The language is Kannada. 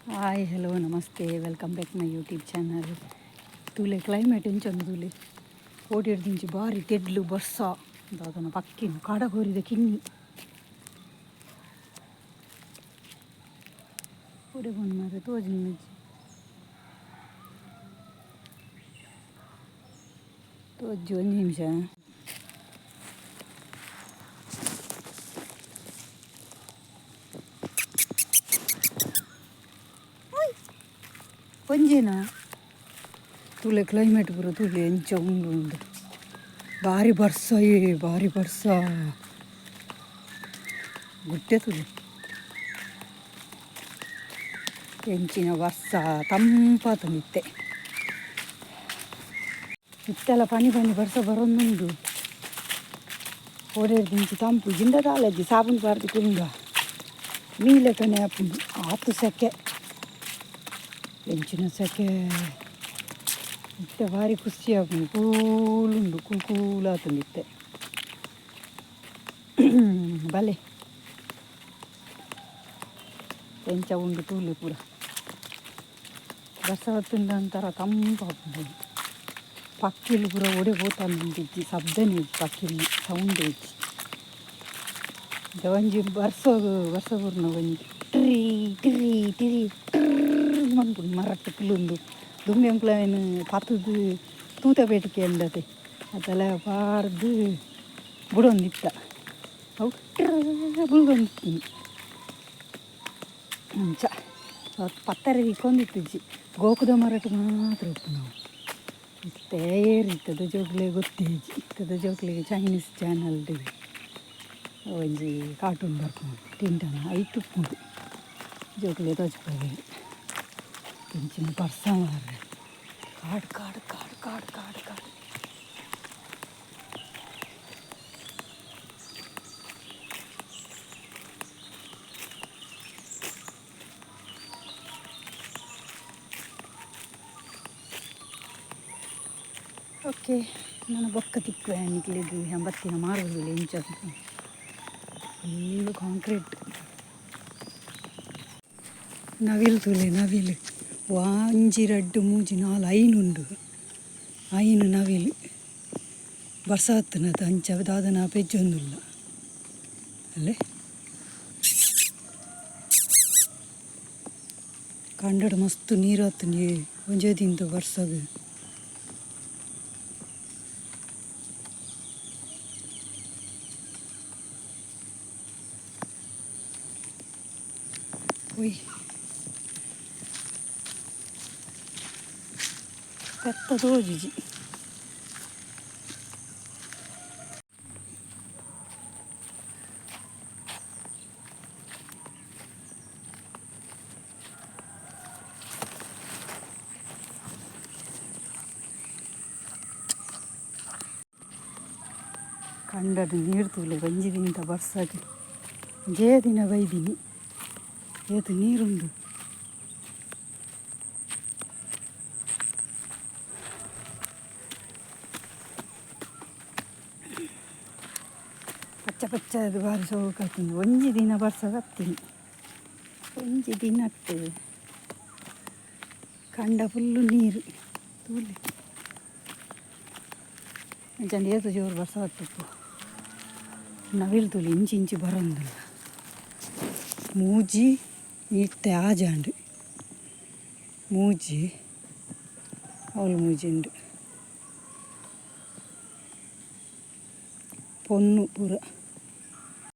ಹಾಯ್ ಹಲೋ ನಮಸ್ತೆ welcome back my YouTube channel. ತೂಲೆ ಕ್ಲೈಮೇಟ್ ಎಂಚಂದು ತೂಲೆ ಓಡಿಡ್ದಿಂಚಿ ಬಾರಿ ತೆಡ್ಲು ಬರ್ಸ ದಾದನ ಪಕ್ಕಿನ ಕಾಡಗೋರಿದ ಕಿನ್ನಿ ಓಡೆ ಬಂದು ಮಾರೆ ತೋಜಿ ಮೆಜ್ಜಿ ತೋಜಿ ಒಂದು ನಿಮಿಷ ಒಂಜೇನಾ ತೂಲೆ ಕ್ಲೈಮೇಟ್ ಪೂರ ತೂಲೆ ಎಂಚ ಉಂಡು ಭಾರಿ ಬರ್ಸ ಭಾರಿ ಬರ್ಸ ಗುಡ್ಡೆ ತೂಲೆ ಎಂಚಿನ ಬರ್ಸ ತಂಪಾತ ನಿತ್ತೆ ಇತ್ತೆಲ್ಲ ಪನಿ ಬರ್ಸ ಬರೋಂದುಂಡು ಓಡೇಡ್ದಿಂಚಿ ತಂಪು ಜಿಂಡದ ಆಲಜ್ಜಿ ಸಾಬುನ್ ಪಾರ್ದು ಕುಂದ ನೀಲೆಕನೆ ಆಪುಂಡು ಆತು ಸೆಕೆ ಎಂಚಿನ ಸೆಕೆ ಇತ್ತೆ ಭಾರಿ ಖುಷಿ ಆಪುಂಡು ಕೂಲುಂಡು ಕೂಲಾತುಂಡು ಇತ್ತೆ ಬಲೆ ಎಂಚ ಉಂಡು ತೂಲೆ ಪೂರ ಬರ್ಸ ಹೊತ್ತುಂಡ ಒಂಥರ ತಂಪಾಪುಂಡು ಪಕ್ಕಿಲು ಪೂರ ಒಡೆ ಹೋತಾಂದಿಜ್ಜಿ ಶಬ್ದನೇ ಇಜ್ಜಿ ಪಕ್ಕಿಲು ಸೌಂಡ್ ಇಜ್ಜಿ ಒಂಜಿ ಬರ್ಸ ಪೂರ್ನ ಒಂಜಿ ಟಿರಿ ಟಿರಿ ಟಿರಿ ಮನ್ಪುಂಡು ಮರಟ್ಟು ಕುಲುಂಡು ದುಂಬಿ ಅಂಕ್ಲವೇನು ಪತ್ತದು ತೂತ ಬೇಟಿಕೆ ಅಂದತೆ ಅದೆಲ್ಲ ಪಾರ್ದು ಬುಡೊಂದಿತ್ತ ಅವು ಬುಲ್ಗೊಂದಿತ್ತು ಅಂಚ ಪತ್ತರೆ ಇಕ್ಕೊಂದಿತ್ತಿಜ್ಜಿ ಗೋಕುದ ಮರಟ್ಟು ಮಾತ್ರ ಉಪ್ಪು ನಾವು ಇತ್ತೇ ಏರಿತ್ತದ ಜೋಕ್ಲೆ ಗೊತ್ತೇಜಿ ಇತ್ತದ ಜೋಕ್ಲೆಗೆ ಚೈನೀಸ್ ಚಾನಲ್ದು ಒಂಜಿ ಕಾರ್ಟೂನ್ ಬರ್ಕೊಂಡು ತಿಂಟನ ಐಟು ಉಪ್ಪುಂಡು ಜೋಕ್ಲೆ ತೋಚ್ಪೋಗಿ ಇಂಚಿನ ಬರ್ಸ ಮಾರ್ರೆ ಕಾಡು ಕಾಡು ಕಾಡು ಕಾಡು ಕಾಡು ಕಾಡು ಓಕೆ ನಾನು ಬೊಕ್ಕ ತಿಕ್ಕುವೆ ನಿಕ್ಲಿದ್ದು ಎಂಬತ್ತಿನ ಮಾರುವುದಿಲ್ಲ ಇಂಚ ಫುಲ್ಲು ಕಾಂಕ್ರೀಟ್ ನವಿಲು ತೂಲೆ ನವಿಲು ಒಂಜಿ ರಡ್ಡು ಮೂಜಿ ನಾಲ್ ಐನುಂಡು ಐನು ನವಿಲು ಬರ್ಸ ಹತ್ತನದ ಅಂಚ ದಾದನ ಪೆಜ್ಜೊಂದುಲ್ಲ ಅಲ್ಲೇ ಕಂಡಡ ಮಸ್ತ್ ನೀರು ಹತ್ತು ಒಂಜೇದಿಂತ ಬರ್ಸಗ ಒಯ್ ಪೆತ್ತ ತೋಜಿಜಿ ಕಂಡದು ನೀರು ತೂಲೆ ಒಂಜಿ ದಿನ ಬರ್ಸಗೆ ಜೇ ದಿನ ಬೈದಿನಿ ಏತು ನೀರುಂಡು ಪಚ್ಚ ಪಚ್ಚದು ಬಾರಿ ಸೋಕಾತೀನಿ ಒಂಜಿ ದಿನ ಬರ್ಸಗ ಹತ್ತೀನಿ ಒಂಜಿ ದಿನ ಹತ್ತು ಕಂಡ ಫುಲ್ಲು ನೀರು ತೂಲಿ ಅಂಚಂದ ಏತು ಜೋರು ಬರ್ಸ ಹತ್ತಪ್ಪು ನವಿಲು ತೂಲಿ ಇಂಚಿ ಇಂಚಿ ಬರೋಂದಿಲ್ಲ ಮೂಜಿ ಇತ್ತೆ ಆಜಾಂಡು ಮೂಜಿ ಅವಳು ಮೂಜಿ ಉಂಡು ಪೊನ್ನು ಪೂರ